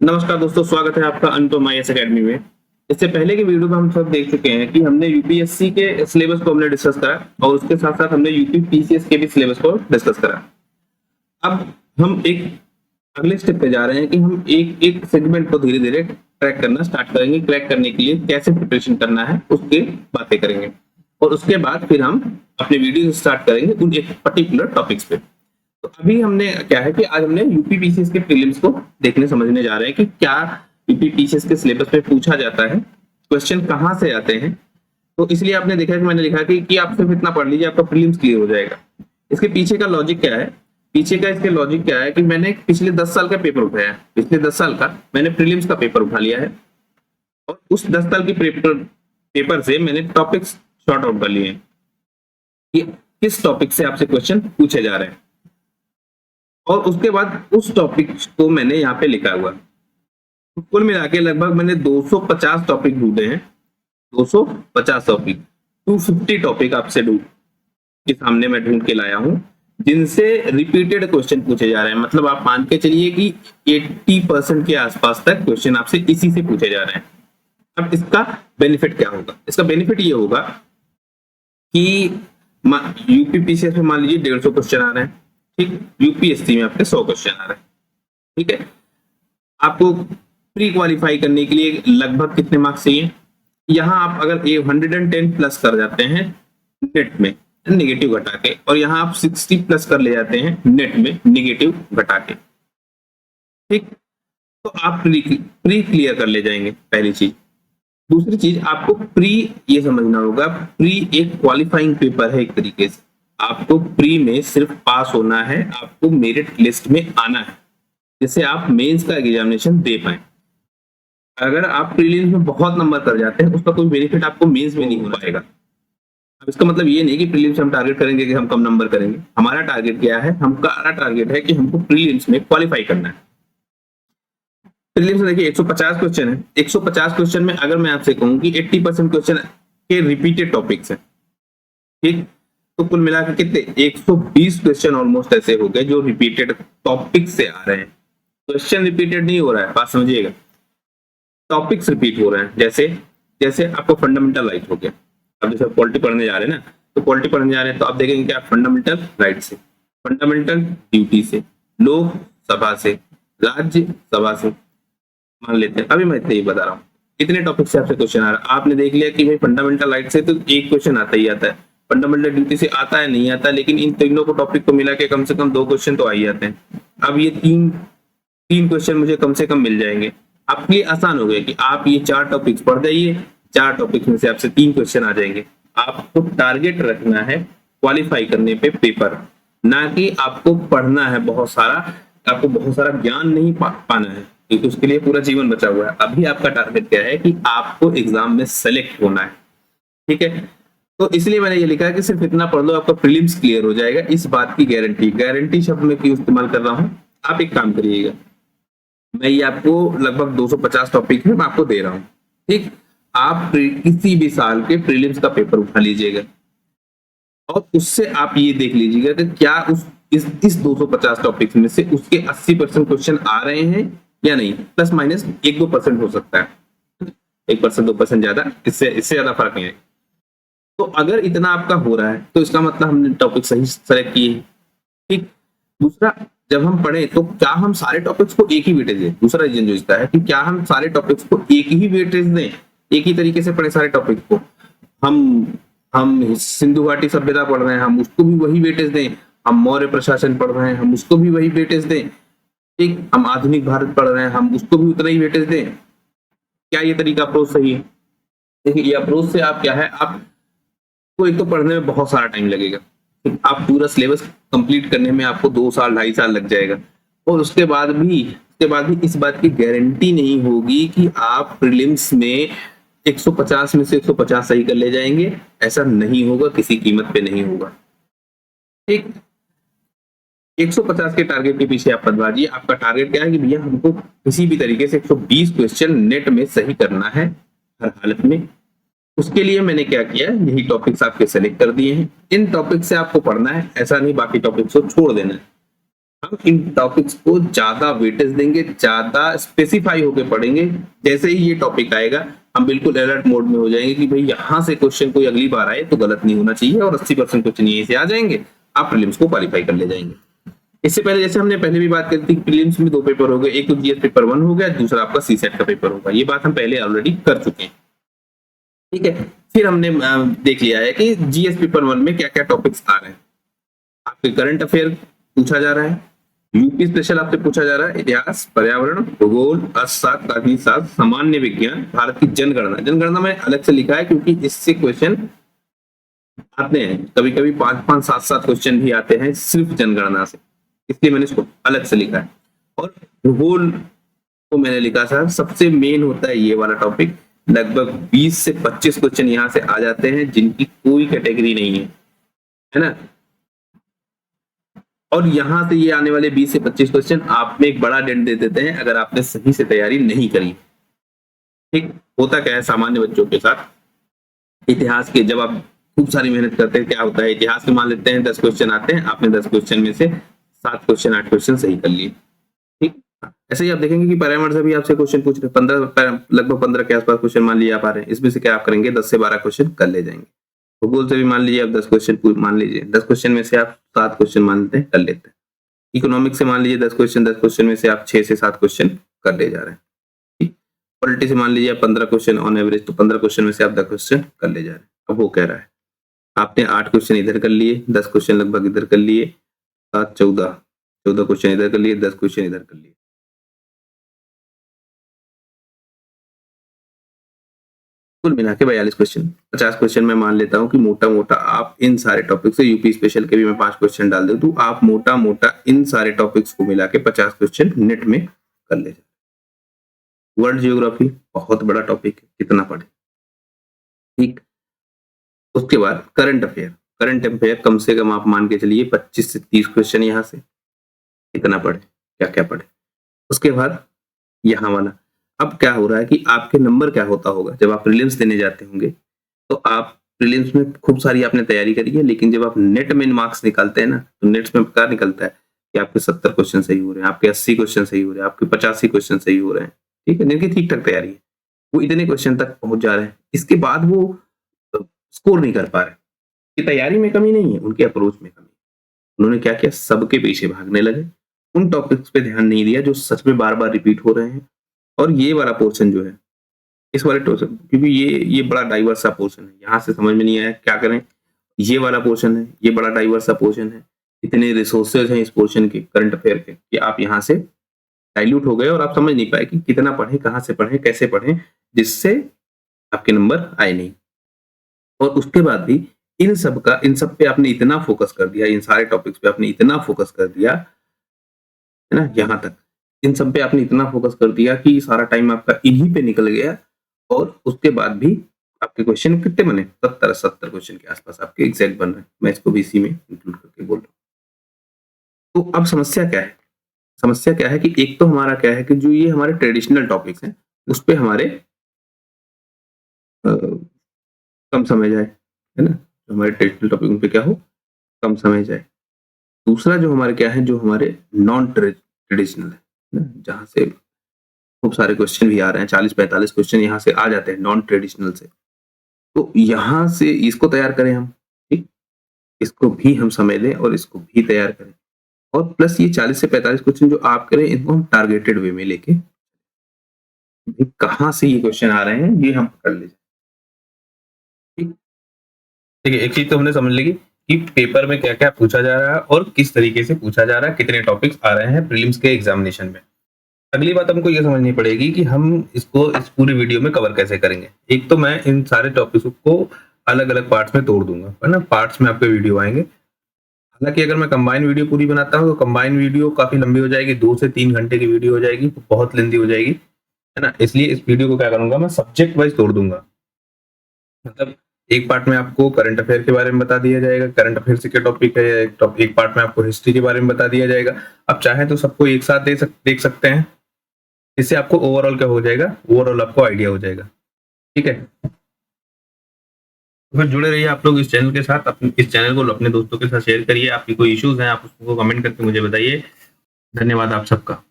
नमस्कार दोस्तों, स्वागत है आपका अनुपम आईएएस एकेडमी में। इससे पहले की वीडियो में हम सब देख चुके हैं कि हमने यूपीएससी के सिलेबस को हमने डिस्कस करा और उसके साथ साथ हमने यूपी पीसीएस के भी सिलेबस को डिस्कस करा। अब हम एक अगले स्टेप पे जा रहे हैं कि हम एक एक सेगमेंट को धीरे धीरे ट्रैक करना स्टार्ट करेंगे। क्रैक करने के लिए कैसे प्रिपरेशन करना है उसके बातें करेंगे और उसके बाद फिर हम अपने वीडियो स्टार्ट करेंगे उन एक पर्टिकुलर टॉपिक्स पे। तो अभी हमने क्या है कि आज हमने यूपी पीसीएस के प्रीलिम्स को देखने समझने जा रहे हैं कि क्या यूपी पीसीएस के सिलेबस में पूछा जाता है, क्वेश्चन कहाँ से आते हैं। तो इसलिए आपने देखा कि मैंने लिखा कि आप सिर्फ इतना पढ़ लीजिए, आपका प्रीलिम्स क्लियर हो जाएगा। इसके पीछे का लॉजिक क्या है? पीछे का इसके लॉजिक क्या है कि मैंने पिछले 10 साल का पेपर उठाया है। पिछले 10 साल का मैंने प्रीलिम्स का पेपर उठा लिया है और उस 10 साल के पेपर से मैंने टॉपिक्स शॉर्ट आउट कर लिए हैं कि किस टॉपिक से आपसे क्वेश्चन पूछे जा रहे हैं और उसके बाद उस टॉपिक को मैंने यहाँ पे लिखा हुआ। कुल मिला के लगभग मैंने 250 टॉपिक ढूंढे हैं। 250 टॉपिक, 250 टॉपिक आपसे के सामने मैं ढूंढ के लाया हूं जिनसे रिपीटेड क्वेश्चन पूछे जा रहे हैं। मतलब आप मान के चलिए कि 80% के आसपास तक क्वेश्चन आपसे इसी से पूछे जा रहे हैं। अब इसका बेनिफिट क्या होगा? इसका बेनिफिट ये होगा कि यूपी पीसीएस में मान लीजिए 150 क्वेश्चन आ रहे हैं, ठीक। यूपीएससी में आपके 100 क्वेश्चन आ रहे हैं, ठीक है। आपको प्री क्वालिफाई करने के लिए लगभग कितने मार्क्स चाहिए? यहाँ आप अगर 110 प्लस कर जाते हैं नेट में नेगेटिव घटा के, और यहाँ आप 60 प्लस कर ले जाते हैं नेट में नेगेटिव घटा के, ठीक, तो आप प्री क्लियर कर ले जाएंगे। पहली चीज। दूसरी चीज, आपको प्री ये समझना होगा, प्री एक क्वालिफाइंग पेपर है एक तरीके से। आपको प्री में सिर्फ पास होना है, आपको मेरिट लिस्ट में आना है जिससे आप मेंस का एग्जामिनेशन दे पाए। अगर आप प्रीलिम्स में बहुत नंबर कर जाते हैं उसका कोई बेनिफिट आपको मेंस में नहीं हो पाएगा। अब इसका मतलब ये नहीं कि प्रीलिम्स हम टारगेट करेंगे कि हम कम नंबर करेंगे। हमारा टारगेट क्या है? हमारा टारगेट है कि हमको प्रीलिम्स में क्वालिफाई करना है। प्रीलिम्स में देखिए 150 क्वेश्चन है। 150 क्वेश्चन में अगर मैं आपसे कहूं कि 80% क्वेश्चन के रिपीटेड टॉपिक्स हैं, ठीक, तो कुल मिलाकर कितने 120 क्वेश्चन ऑलमोस्ट ऐसे हो गए जो रिपीटेड टॉपिक से आ रहे हैं। क्वेश्चन रिपीटेड नहीं हो रहा है, बात समझिएगा, टॉपिक्स रिपीट हो रहे हैं। जैसे जैसे आपको फंडामेंटल राइट हो गया। अब जैसे पॉलिटी पढ़ने जा रहे हैं ना, तो पॉलिटी पढ़ने जा रहे हैं तो आप देखेंगे क्या फंडामेंटल राइट से, फंडामेंटल ड्यूटी से, लोकसभा से, राज्य सभा से, मान लेते हैं। अभी मैं इतने ही बता रहा हूँ, इतने टॉपिक से आपसे क्वेश्चन आ रहा है। आपने देख लिया कि भाई फंडामेंटल राइट से तो एक क्वेश्चन आता ही आता है, फंडामेंटल ड्यूटी से आता है नहीं आता, लेकिन इन तीनों को टॉपिक को मिला के कम से कम 2 क्वेश्चन तो आ ही जाते हैं। अब ये तीन क्वेश्चन मुझे कम से कम मिल जाएंगे। आपके लिए आसान हो गया कि आप ये 4 टॉपिक्स पढ़ जाइए, 4 टॉपिक्स में से आपसे 3 क्वेश्चन आ जाएंगे। आपको टारगेट रखना है क्वालिफाई करने पे पेपर, ना कि आपको पढ़ना है बहुत सारा, आपको बहुत सारा ज्ञान नहीं पाना है, क्योंकि उसके लिए पूरा जीवन बचा हुआ है। अभी आपका टारगेट क्या है कि आपको एग्जाम में सेलेक्ट होना है, ठीक है। तो इसलिए मैंने ये लिखा है कि सिर्फ इतना पढ़ लो, आपका प्रीलिम्स क्लियर हो जाएगा। इस बात की गारंटी शब्द में क्यों इस्तेमाल कर रहा हूं? आप एक काम करिएगा, मैं ये आपको लगभग 250 टॉपिक है मैं आपको दे रहा हूं, ठीक। आप किसी भी साल के प्रीलिम्स का पेपर उठा लीजिएगा और उससे आप ये देख लीजिएगा कि क्या इस 250 टॉपिक्स में से उसके 80% क्वेश्चन आ रहे हैं या नहीं। प्लस माइनस 1-2% हो सकता है, 1% 2% ज्यादा, इससे ज्यादा फर्क नहीं है। तो अगर इतना आपका हो रहा है तो इसका मतलब हमने टॉपिक सही सेलेक्ट किए हैं, ठीक। दूसरा, जब हम पढ़े तो क्या हम सारे टॉपिक्स को एक ही वेटेज दें? दूसरा रीजन जो इसका है कि क्या हम सारे टॉपिक्स को एक ही वेटेज दें, एक ही तरीके से पढ़े सारे टॉपिक को। हम सिंधु घाटी सभ्यता पढ़ रहे हैं, हम उसको भी वही वेटेज दें। हम मौर्य प्रशासन पढ़ रहे हैं, हम उसको भी वही वेटेज दें, ठीक। हम आधुनिक भारत पढ़ रहे हैं, हम उसको भी उतना ही वेटेज दें। क्या ये तरीका अप्रोच सही है? देखिए, ये अप्रोच से आप क्या है, आपको एक तो पढ़ने में बहुत सारा टाइम लगेगा। आप पूरा सिलेबस कंप्लीट करने में आपको 2 साल 2.5 साल लग जाएगा, और उसके बाद भी इस बात की गारंटी नहीं होगी कि आप प्रीलिम्स में 150 में से 150 सही कर ले जाएंगे। ऐसा नहीं होगा, किसी कीमत पे नहीं होगा, ठीक। 150 के टारगेट के पीछे आप मत भागिए। आपका टारगेट क्या है कि भैया हमको किसी भी तरीके से 120 क्वेश्चन नेट में सही करना है हर हालत में। उसके लिए मैंने क्या किया, यही टॉपिक्स आपके सेलेक्ट कर दिए हैं। इन टॉपिक से आपको पढ़ना है, ऐसा नहीं बाकी टॉपिक्स को छोड़ देना है। हम इन टॉपिक्स को ज्यादा वेटेज देंगे, ज्यादा स्पेसिफाई होकर पढ़ेंगे। जैसे ही ये टॉपिक आएगा हम बिल्कुल अलर्ट मोड में हो जाएंगे कि भाई यहाँ से क्वेश्चन कोई अगली बार आए तो गलत नहीं होना चाहिए, और 80% क्वेश्चन यहीं से आ जाएंगे, आप प्रीलिम्स को क्वालिफाई कर ले जाएंगे। इससे पहले जैसे हमने पहले भी बात करी थी, प्रीलिम्स में 2 पेपर हो गए, एक तो जीएस पेपर 1 हो गया, दूसरा आपका सीसेट का पेपर होगा। ये बात हम पहले ऑलरेडी कर चुके हैं, ठीक है। फिर हमने देख लिया है कि जीएस पेपर 1 में क्या क्या टॉपिक्स आ रहे हैं। आपके करंट अफेयर पूछा जा रहा है, यूपी स्पेशल आपसे पूछा जा रहा है, इतिहास, पर्यावरण, भूगोल, अर्थशास्त्र, राजनीति शास्त्र, सामान्य विज्ञान, भारत की जनगणना। जनगणना में अलग से लिखा है क्योंकि इससे क्वेश्चन आते हैं, कभी कभी 5-5, 7-7 क्वेश्चन भी आते हैं सिर्फ जनगणना से, इसलिए मैंने इसको अलग से लिखा है। और भूगोल को मैंने लिखा था सबसे मेन होता है ये वाला टॉपिक, लगभग 20 से 25 क्वेश्चन यहाँ से आ जाते हैं जिनकी कोई कैटेगरी नहीं है ना। और यहाँ से ये आने वाले 20 से 25 क्वेश्चन आप में एक बड़ा डेंट दे देते हैं अगर आपने सही से तैयारी नहीं करी। ठीक होता क्या है सामान्य बच्चों के साथ, इतिहास के जब आप खूब सारी मेहनत करते हैं, क्या होता है इतिहास में मान लेते हैं 10 क्वेश्चन आते हैं, आपने 10 क्वेश्चन में से 7 क्वेश्चन 8 क्वेश्चन सही कर लिए। ठीक, ऐसे ही आप देखेंगे कि पर्यावरण से भी आपसे क्वेश्चन पूछ रहे हैं, लगभग 15 के आसपास क्वेश्चन मान लीजिए आप आ रहे हैं, इसमें से क्या आप करेंगे 10 से 12 क्वेश्चन कर ले जाएंगे। भूगोल से भी मान लीजिए आप 10 क्वेश्चन मान लीजिए 10 क्वेश्चन में से आप 7 क्वेश्चन मान लेते हैं, कर लेते हैं। इकोनॉमिक्स से मान लीजिए 10 क्वेश्चन में से आप 6 से 7 क्वेश्चन कर ले जा रहे हैं। पॉलिटी से मान लीजिए आप 15 क्वेश्चन ऑन एवरेज, तो 15 क्वेश्चन में से आप 10 क्वेश्चन कर ले जा रहे हैं। अब वो कह रहा है आपने 8 क्वेश्चन इधर कर लिए, 10 क्वेश्चन लगभग इधर कर लिए, 7 14 क्वेश्चन इधर कर लिए, 10 क्वेश्चन इधर कर लिए। कुल मिला के 42 क्वेश्चन, 50 क्वेश्चन मैं मान लेता हूं कि मोटा मोटा आप इन सारे टॉपिक से, यूपी स्पेशल के भी मैं 5 क्वेश्चन डाल दूं तो आप मोटा मोटा इन सारे टॉपिक्स को मिला के 50 क्वेश्चन नेट में कर ले जाए। वर्ल्ड जियोग्राफी बहुत बड़ा टॉपिक है, कितना पढ़े। ठीक, उसके बाद करंट अफेयर कम से कम आप मान के चलिए 25 से 30 क्वेश्चन यहाँ से, कितना पढ़े, क्या क्या पढ़े। उसके बाद यहाँ वाला, अब क्या हो रहा है कि आपके नंबर क्या होता होगा जब आप प्रीलिम्स देने जाते होंगे, तो आप प्रीलिम्स में खूब सारी आपने तैयारी करी है, लेकिन जब आप नेट में मार्क्स निकालते हैं ना, तो नेट्स में क्या निकलता है कि आपके 70 क्वेश्चन सही हो रहे हैं, आपके 80 क्वेश्चन सही हो रहे हैं, आपके 85 क्वेश्चन सही हो रहे हैं, ठीक है, जिनकी ठीक ठाक तैयारी है वो इतने क्वेश्चन तक पहुंच जा रहे हैं। इसके बाद वो स्कोर नहीं कर पा रहे, कि तैयारी में कमी नहीं है, उनके अप्रोच में कमी। उन्होंने क्या किया, सबके पीछे भागने लगे, उन टॉपिक्स पे ध्यान नहीं दिया जो सच में बार बार रिपीट हो रहे हैं। और ये वाला पोर्शन जो है, इस वाले पोर्शन, क्योंकि ये बड़ा डाइवर्स सा पोर्शन है, यहाँ से समझ में नहीं आया क्या करें। ये वाला पोर्शन है, ये बड़ा डाइवर्स सा पोर्शन है, इतने रिसोर्सेज हैं इस पोर्शन के करंट अफेयर के कि आप यहाँ से डाइल्यूट हो गए और आप समझ नहीं पाए कि कितना पढ़ें, कहाँ से पढ़ें, कैसे पढ़ें, जिससे आपके नंबर आए नहीं। और उसके बाद भी इन सब पे आपने इतना फोकस कर दिया, इन सारे टॉपिक्स पे आपने इतना फोकस कर दिया है ना, यहाँ तक इन सब पे आपने इतना फोकस कर दिया कि सारा टाइम आपका इन्हीं पे निकल गया। और उसके बाद भी आपके क्वेश्चन कितने बने, 70 क्वेश्चन के आसपास आपके एग्जैक्ट बन रहे हैं। मैं इसको भी इसी में इंक्लूड करके बोल रहा हूँ। तो अब समस्या क्या है, समस्या क्या है कि एक तो हमारा क्या है कि जो ये हमारे ट्रेडिशनल टॉपिक्स हैं उस पे हमारे कम समय जाए, है ना, जो हमारे ट्रेडिशनल टॉपिक पे क्या हो, कम समय जाए। दूसरा जो हमारे क्या है, जो हमारे नॉन ट्रेडिशनल है ना, जहाँ से खूब सारे क्वेश्चन भी आ रहे हैं, 40-45 क्वेश्चन यहाँ से आ जाते हैं नॉन ट्रेडिशनल से, तो यहाँ से इसको तैयार करें हम, ठीक, इसको भी हम समय दें और इसको भी तैयार करें। और प्लस ये 40 से 45 क्वेश्चन जो आप करें, इनको हम टारगेटेड वे में लेके, कहाँ से ये क्वेश्चन आ रहे हैं ये हम पकड़ ले जाए। ठीक, देखिए एक चीज तो हमने समझ ली कि पेपर में क्या क्या पूछा जा रहा है और किस तरीके से पूछा जा रहा है, कितने टॉपिक्स आ रहे हैं प्रीलिम्स के एग्जामिनेशन में। अगली बात हमको ये समझनी पड़ेगी कि हम इसको इस पूरी वीडियो में कवर कैसे करेंगे। एक तो मैं इन सारे टॉपिक्स को अलग अलग पार्ट्स में तोड़ दूंगा, है ना, पार्ट्स में आपके वीडियो आएंगे। हालांकि अगर मैं कंबाइन वीडियो पूरी बनाता हूँ तो कंबाइन वीडियो काफी लंबी हो जाएगी, 2 से 3 घंटे की वीडियो हो जाएगी, तो बहुत लेंदी हो जाएगी, है ना। इसलिए इस वीडियो को क्या करूंगा, मैं सब्जेक्ट वाइज तोड़ दूंगा। मतलब एक पार्ट में आपको करंट अफेयर के बारे में बता दिया जाएगा, करंट अफेयर से क्या टॉपिक है, एक पार्ट में आपको हिस्ट्री के बारे में बता दिया जाएगा। आप चाहे तो सबको एक साथ देख सकते हैं, इससे आपको ओवरऑल क्या हो जाएगा, ओवरऑल आपको आइडिया हो जाएगा। ठीक है, तो फिर जुड़े रहिए आप लोग इस चैनल के साथ, इस चैनल को अपने दोस्तों के साथ शेयर करिए। आपकी कोई इश्यूज हैं आप उसको कमेंट करके मुझे बताइए, धन्यवाद आप सबका।